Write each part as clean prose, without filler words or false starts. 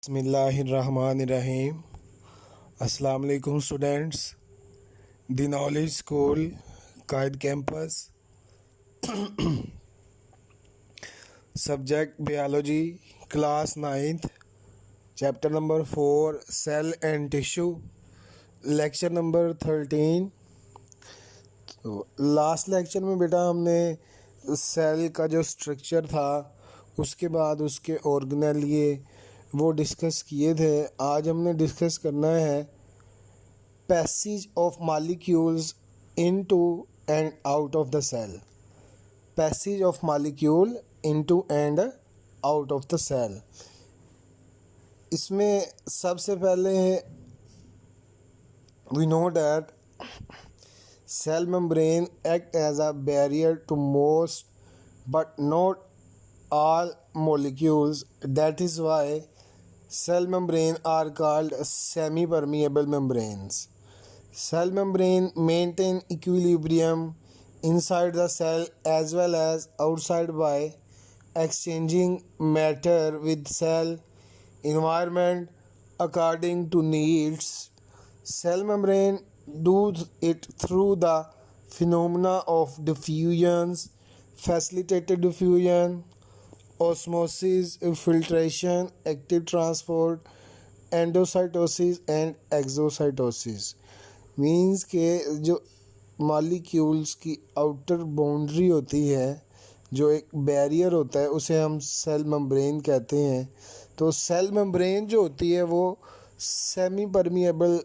बिस्मिल्लाहिर्रहमानिर्रहीम। अस्सलाम वालेकुम students. The knowledge school Quaid campus, subject biology, class 9th, chapter number 4 cell and tissue, lecture number 13। तो last lecture में बेटा हमने सेल का जो स्ट्रक्चर था उसके बाद उसके ऑर्गेनेल वो डिस्कस किए थे। आज हमने डिस्कस करना है passage of molecules into and out of the cell. Passage of molecule into and out of the cell. इसमें सबसे पहले we know that cell membrane act as a barrier to most but not all molecules. That is why cell membrane are called semi-permeable membranes. Cell membrane maintain equilibrium inside the cell as well as outside by exchanging matter with cell environment according to needs. Cell membrane do it through the phenomena of diffusion, facilitated diffusion, osmosis, filtration, active transport, endocytosis and exocytosis. Means के जो molecules की outer boundary होती है, जो एक barrier होता है, उसे हम सेल मेम्ब्रेन कहते हैं। तो सेल मेम्ब्रेन जो होती है वो सेमी परमिएबल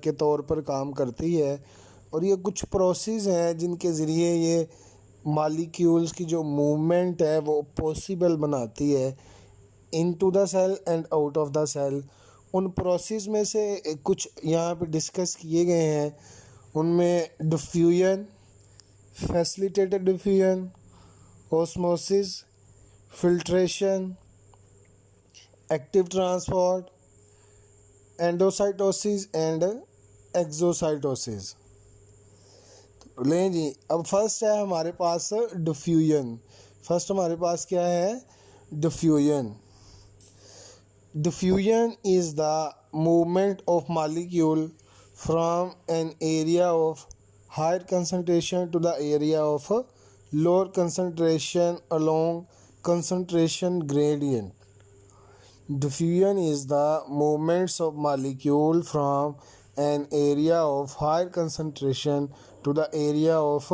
के तौर पर काम करती है और ये कुछ प्रोसेस हैं जिनके ज़रिए ये मॉलिक्यूल्स की जो मूवमेंट है वो पॉसिबल बनाती है into the cell and out of the cell. उन प्रोसेस में से कुछ यहाँ पे डिस्कस किए गए हैं। उनमें diffusion, facilitated diffusion, osmosis, filtration, active transport, endocytosis and exocytosis. तो लें जी, अब फर्स्ट है हमारे पास डिफ्यूजन। फर्स्ट हमारे पास क्या है? Diffusion. Diffusion is the movement of molecule from an area of higher concentration to the area of lower concentration along concentration gradient. Diffusion is the movements of molecule from an area of higher concentration to the area of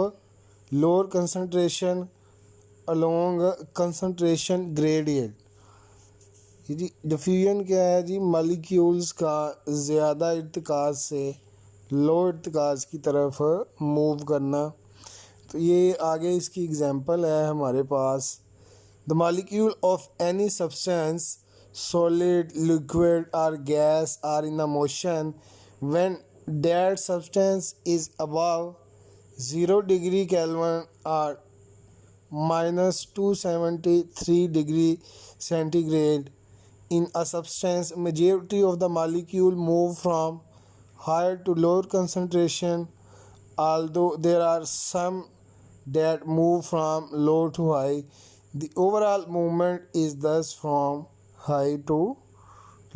lower concentration along concentration gradient. Ji diffusion क्या है जी? Molecules का ज़्यादा इर्तिकाज से लो इर्तिकाज की तरफ move करना। तो ये आगे इसकी एग्जांपल है हमारे पास। The molecule of any substance, solid, liquid or gas are in a motion when that substance is above 0 degree Kelvin or minus 273 degree centigrade. In a substance, majority of the molecule move from higher to lower concentration, although there are some that move from low to high. The overall movement is thus from high to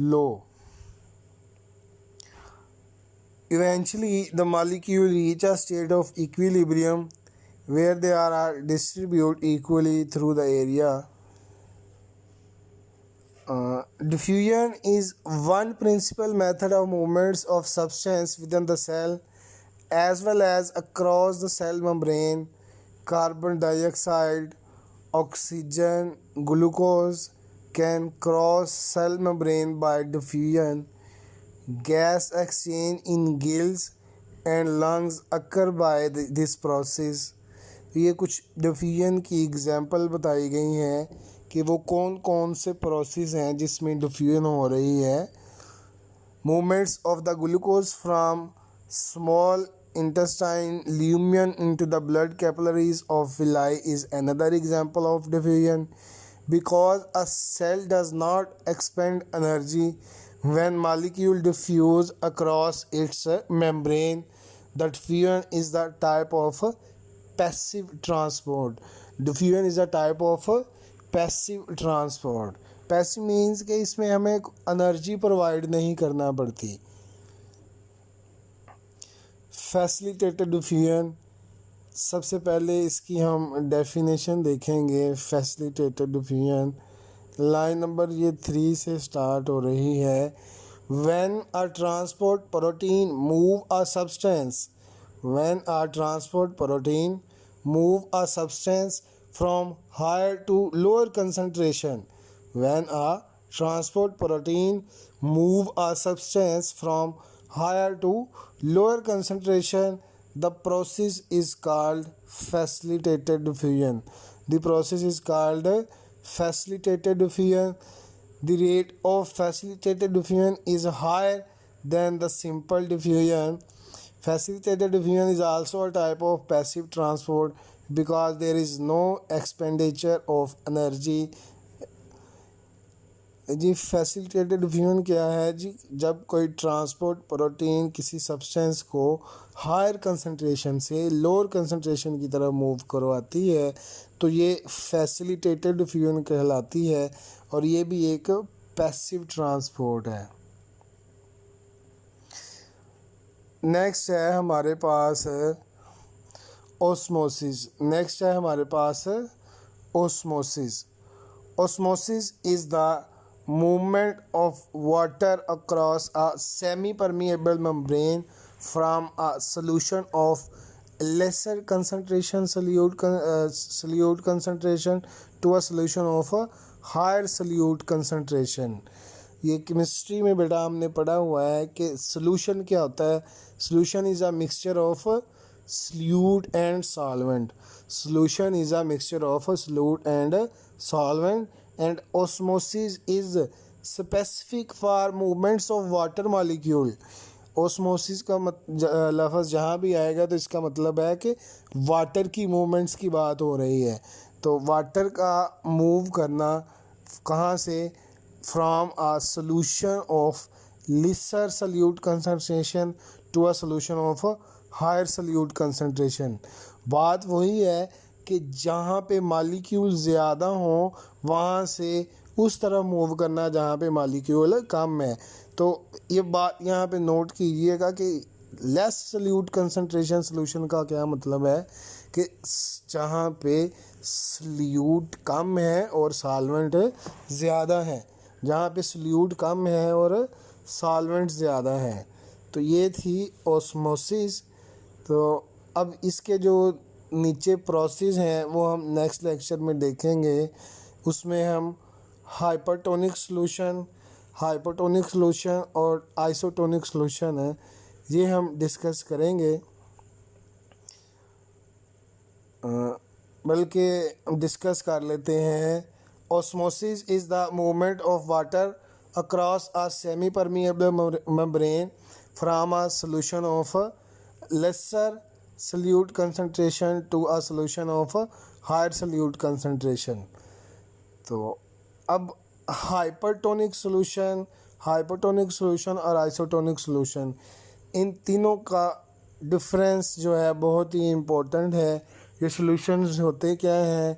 low. Eventually, the molecule reach a state of equilibrium where they are distributed equally through the area. Diffusion is one principal method of movements of substance within the cell as well as across the cell membrane. Carbon dioxide, oxygen, glucose can cross cell membrane by diffusion. Gas exchange in gills and lungs occur by this process. ये कुछ diffusion की example बताई गई हैं कि वो कौन कौन से प्रोसेस हैं जिसमें डिफ्यूजन हो रही है। Movements of the glucose from small intestine lumen into the blood capillaries of villi is another example of diffusion. Because a cell does not expend energy when molecule diffuse across its membrane, the diffusion is the type of passive transport. Diffusion is a type of passive transport. Passive means कि इसमें हमें energy provide नहीं करना पड़ती। Facilitated diffusion, सबसे पहले इसकी हम डेफिनेशन देखेंगे। फैसिलिटेटेड डिफ्यूजन लाइन नंबर ये 3 से स्टार्ट हो रही है। When a transport protein move a substance, when a transport protein move a substance from higher to lower concentration, when a transport protein move a substance from higher to lower concentration, the process is called facilitated diffusion. The process is called facilitated diffusion. The rate of facilitated diffusion is higher than the simple diffusion. Facilitated diffusion is also a type of passive transport because there is no expenditure of energy. जी facilitated diffusion क्या है जी? जब कोई transport protein किसी substance को higher concentration से lower concentration की तरफ मूव करवाती है तो ये फैसिलिटेटेड डिफ्यूजन कहलाती है और ये भी एक पैसिव ट्रांसपोर्ट है। नेक्स्ट है हमारे पास ऑस्मोसिस। नेक्स्ट है हमारे पास osmosis. Osmosis is the movement of water across a semi-permeable membrane from a solution of lesser concentration solute concentration to a solution of a higher solute concentration। ये chemistry में बेटा हमने पढ़ा हुआ है कि सोल्यूशन क्या होता है। Solution is a mixture of solute and solvent. Solution is a mixture of solute and solvent, and osmosis is specific for movements of water molecule. osmosis का लफ्ज़ जहाँ भी आएगा तो इसका मतलब है कि वाटर की मूवमेंट्स की बात हो रही है। तो वाटर का मूव करना कहाँ से? From a solution of lesser solute concentration to a solution of higher solute concentration. बात वही है कि जहाँ पे मालिक्यूल ज़्यादा हों वहाँ से उस तरफ मूव करना जहाँ पे मालिक्यूल कम है। तो ये बात यहाँ पे नोट कीजिएगा कि लेस सल्यूट कंसंट्रेशन सोल्यूशन का क्या मतलब है कि जहाँ पे सल्यूट कम है और सॉल्वेंट ज़्यादा है, जहाँ पे सल्यूट कम है और सॉल्वेंट ज़्यादा है। तो ये थी ऑस्मोसिस। तो अब इसके जो नीचे प्रोसेस हैं वो हम नेक्स्ट लेक्चर में देखेंगे। उसमें हम हाइपरटोनिक सॉल्यूशन और आइसोटोनिक सॉल्यूशन है ये हम डिस्कस करेंगे। बल्कि डिस्कस कर लेते हैं। Osmosis is the movement of water across a semi permeable membrane from a solution of lesser solute concentration to a solution of a higher solute concentration। तो अब हाइपरटोनिक सॉल्यूशन और आइसोटोनिक सॉल्यूशन, इन तीनों का difference जो है बहुत ही important है। ये सॉल्यूशंस होते क्या हैं?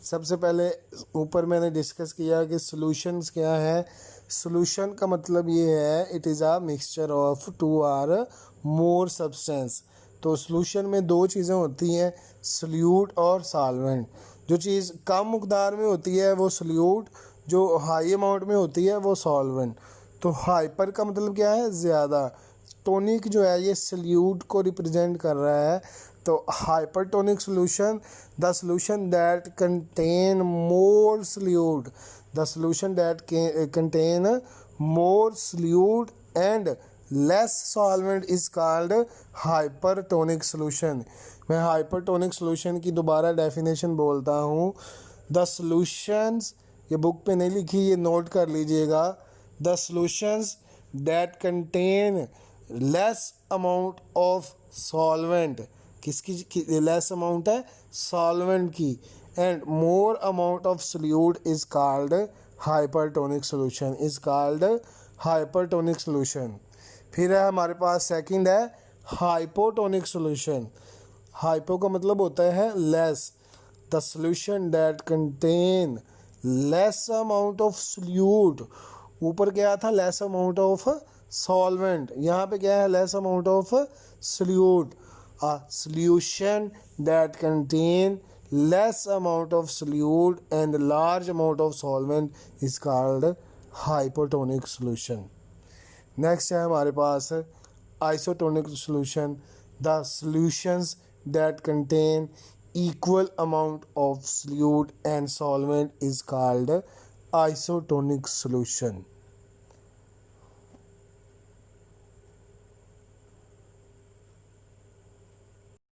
सबसे पहले ऊपर मैंने डिस्कस किया कि सॉल्यूशंस क्या है। सॉल्यूशन का मतलब ये है it is a mixture of 2 or more substance. तो सॉल्यूशन में 2 चीज़ें होती हैं, सल्यूट और सॉल्वेंट। जो चीज़ कम मकदार में होती है वो सल्यूट, जो हाई अमाउंट में होती है वो सॉल्वेंट। तो हाइपर का मतलब क्या है? ज़्यादा। टोनिक जो है ये सल्यूट को रिप्रेजेंट कर रहा है। तो hypertonic solution, the solution that contain more solute, the solution that contain more solute and less solvent is called hypertonic solution. मैं हाइपरटोनिक सॉल्यूशन की दोबारा डेफिनेशन बोलता हूँ। द सॉल्यूशंस, ये बुक पे नहीं लिखी, ये नोट कर लीजिएगा। The solutions that contain less amount of solvent, किसकी लेस अमाउंट है? सॉल्वेंट की। And more amount of solute is called hypertonic solution, is called hypertonic solution. फिर है हमारे पास सेकंड है हाइपोटोनिक सॉल्यूशन। हाइपो का मतलब होता है less. The solution that contain less amount of solute, ऊपर क्या था लेस अमाउंट ऑफ सॉल्वेंट, यहाँ पे क्या है less amount of solute. A solution that contain less amount of solute and large amount of solvent is called hypotonic solution। Next है हमारे पास isotonic solution, the solutions that contain equal amount of solute and solvent is called isotonic solution।